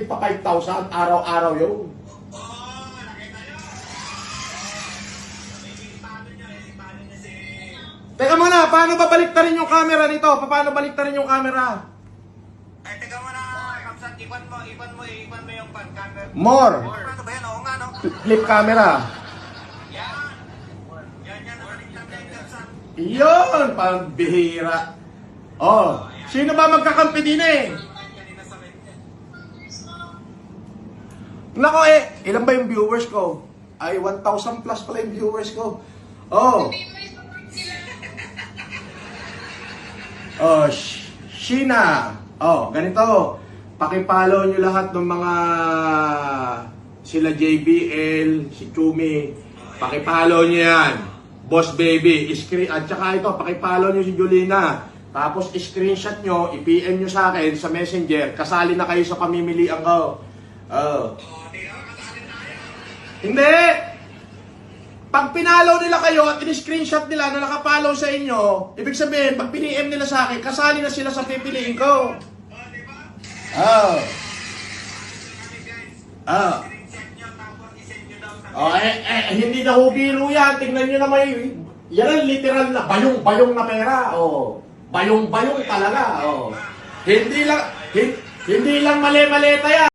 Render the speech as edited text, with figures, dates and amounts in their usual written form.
pa 5,000, araw-araw yun. Teka muna, paano ba baliktarin yung camera nito? Paano baliktarin yung camera? Ay, teka mo na, Kamsat, ipan mo yung camera. More. Ano ba yan? Oo nga, no? Flip camera. Yan, nakaligtan na yung Kamsat. Yun, pambihira. Oh, sino ba magkakampi din eh? Kanina sa kanya. Nako ilan ba yung viewers ko? Ay, 1,000 plus pala yung viewers ko. Oh. Oh, Sheena. Oh, ganito. Pakipollow nyo lahat ng mga sila JBL, si Chumi. Pakipollow nyo yan. Boss Baby. At saka ito, pakipollow nyo si Julina. Tapos screenshot nyo, i-PM nyo sa akin sa Messenger. Kasali na kayo sa pamimilian ko. Oh. Hindi! Pag pinalo nila kayo at in-screenshot nila na nakapollow sa inyo, ibig sabihin, pag pin-PM nila sa akin, kasali na sila sa pipiliin ko. Oh. Oh. Oh, hindi na hubiro yan. Tingnan nyo naman yun. Yan ang literal na bayong-bayong na pera. Oh. Bayong-bayong talaga. Oh. Hindi lang mali-maleta yan.